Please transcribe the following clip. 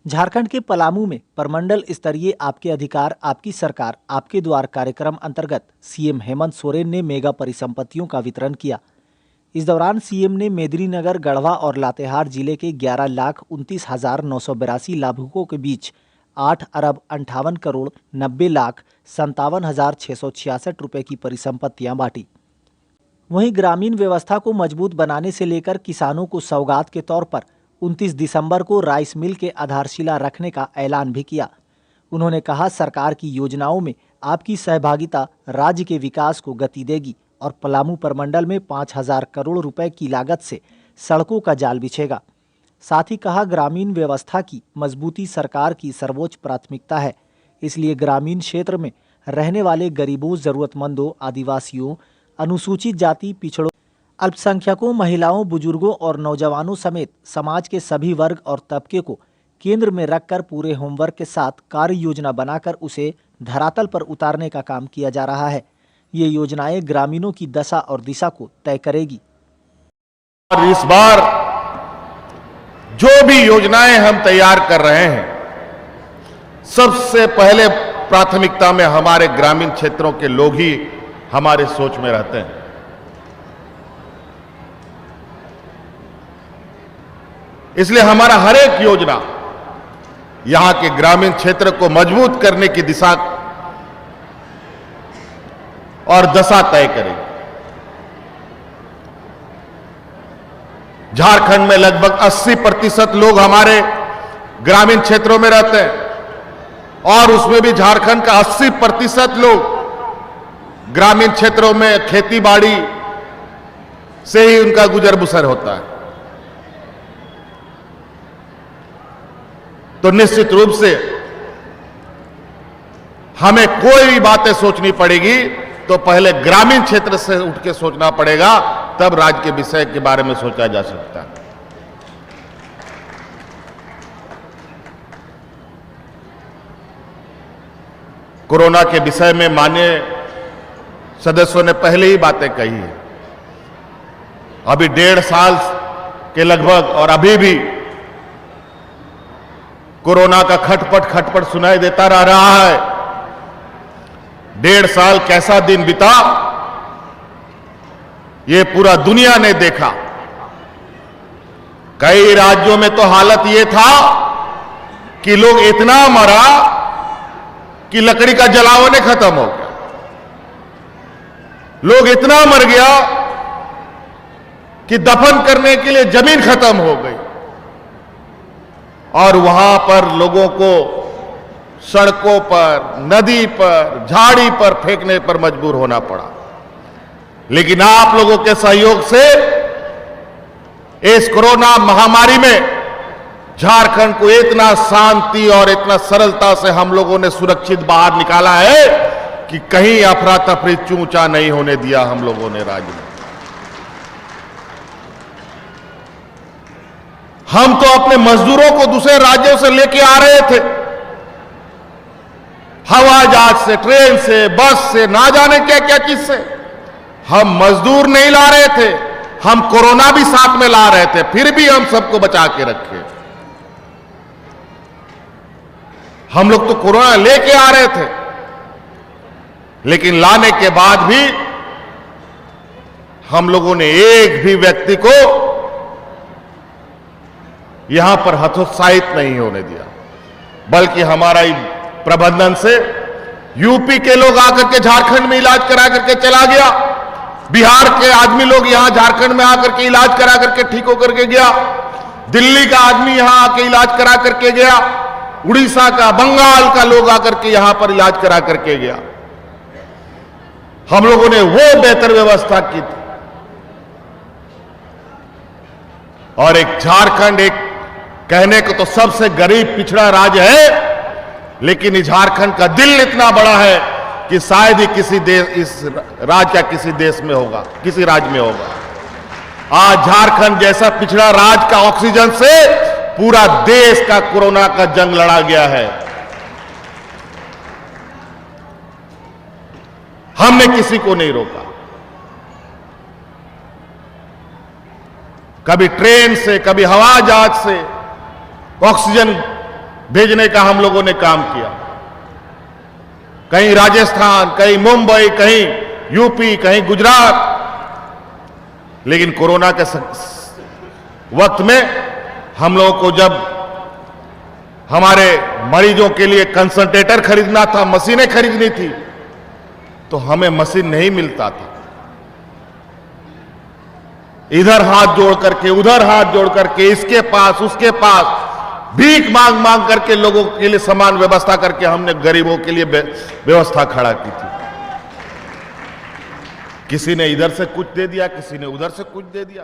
झारखंड के पलामू में प्रमंडल स्तरीय आपके अधिकार आपकी सरकार आपके द्वार कार्यक्रम अंतर्गत सीएम हेमंत सोरेन ने मेगा परिसंपत्तियों का वितरण किया। इस दौरान सीएम ने मेदिनीनगर, गढ़वा और लातेहार जिले के 11,29,982 लाभुकों के बीच 8,58,90,57,666 रुपए की परिसंपत्तियां बांटी। वहीं ग्रामीण व्यवस्था को मजबूत बनाने से लेकर किसानों को सौगात के तौर पर 29 दिसंबर को राइस मिल के आधारशिला रखने का ऐलान भी किया। उन्होंने कहा, सरकार की योजनाओं में आपकी सहभागिता राज्य के विकास को गति देगी और पलामू प्रमंडल में 5,000 करोड़ रुपए की लागत से सड़कों का जाल बिछेगा। साथ ही कहा, ग्रामीण व्यवस्था की मजबूती सरकार की सर्वोच्च प्राथमिकता है, इसलिए ग्रामीण क्षेत्र में रहने वाले गरीबों, जरूरतमंदों, आदिवासियों, अनुसूचित जाति, पिछड़ों, अल्पसंख्यकों, महिलाओं, बुजुर्गों और नौजवानों समेत समाज के सभी वर्ग और तबके को केंद्र में रखकर पूरे होमवर्क के साथ कार्य योजना बनाकर उसे धरातल पर उतारने का काम किया जा रहा है। ये योजनाएं ग्रामीणों की दशा और दिशा को तय करेगी। और इस बार जो भी योजनाएं हम तैयार कर रहे हैं, सबसे पहले प्राथमिकता में हमारे ग्रामीण क्षेत्रों के लोग ही हमारे सोच में रहते हैं। इसलिए हमारा हर एक योजना यहां के ग्रामीण क्षेत्र को मजबूत करने की दिशा और दशा तय करेगी। झारखंड में लगभग 80% लोग हमारे ग्रामीण क्षेत्रों में रहते हैं और उसमें भी झारखंड का 80% लोग ग्रामीण क्षेत्रों में खेती बाड़ी से ही उनका गुजर बसर होता है। तो निश्चित रूप से हमें कोई भी बातें सोचनी पड़ेगी तो पहले ग्रामीण क्षेत्र से उठ के सोचना पड़ेगा, तब राज्य के विषय के बारे में सोचा जा सकता है। कोरोना के विषय में माननीय सदस्यों ने पहले ही बातें कही है। अभी 1.5 साल के लगभग और अभी भी कोरोना का खटपट सुनाई देता रह रहा है। 1.5 साल कैसा दिन बीता, ये पूरा दुनिया ने देखा। कई राज्यों में तो हालत ये था कि लोग इतना मरा कि लकड़ी का जलावन ही खत्म हो गया। लोग इतना मर गया कि दफन करने के लिए जमीन खत्म हो गई और वहां पर लोगों को सड़कों पर, नदी पर, झाड़ी पर फेंकने पर मजबूर होना पड़ा। लेकिन आप लोगों के सहयोग से इस कोरोना महामारी में झारखंड को इतना शांति और इतना सरलता से हम लोगों ने सुरक्षित बाहर निकाला है कि कहीं अफरा तफरी चूंचा नहीं होने दिया हम लोगों ने राज्य में। हम तो अपने मजदूरों को दूसरे राज्यों से लेके आ रहे थे, हवाई जहाज से, ट्रेन से, बस से, ना जाने क्या क्या चीज से। हम मजदूर नहीं ला रहे थे, हम कोरोना भी साथ में ला रहे थे, फिर भी हम सबको बचा के रखे। हम लोग तो कोरोना लेके आ रहे थे, लेकिन लाने के बाद भी हम लोगों ने एक भी व्यक्ति को यहां पर हतोत्साहित नहीं होने दिया, बल्कि हमारा प्रबंधन से यूपी के लोग आकर के झारखंड में इलाज करा करके चला गया, बिहार के आदमी लोग यहां झारखंड में आकर के इलाज करा करके ठीक होकर के गया, दिल्ली का आदमी यहां आके इलाज करा करके गया, उड़ीसा का, बंगाल का लोग आकर के यहां पर इलाज करा करके गया। हम लोगों ने वो बेहतर व्यवस्था की थी। और एक झारखंड एक कहने को तो सबसे गरीब पिछड़ा राज्य है, लेकिन इस झारखंड का दिल इतना बड़ा है कि शायद ही किसी देश, इस राज्य का किसी देश में होगा, किसी राज्य में होगा। आज झारखंड जैसा पिछड़ा राज्य का ऑक्सीजन से पूरा देश का कोरोना का जंग लड़ा गया है। हमने किसी को नहीं रोका। कभी ट्रेन से, कभी हवाई जहाज से ऑक्सीजन भेजने का हम लोगों ने काम किया। कहीं राजस्थान, कहीं मुंबई, कहीं यूपी, कहीं गुजरात। लेकिन कोरोना के वक्त में हम लोगों को जब हमारे मरीजों के लिए कंसंट्रेटर खरीदना था, मशीनें खरीदनी थी, तो हमें मशीन नहीं मिलता था। इधर हाथ जोड़ करके, उधर हाथ जोड़ करके, इसके पास उसके पास भीख मांग मांग करके लोगों के लिए सामान व्यवस्था करके हमने गरीबों के लिए व्यवस्था खड़ा की थी। किसी ने इधर से कुछ दे दिया, किसी ने उधर से कुछ दे दिया।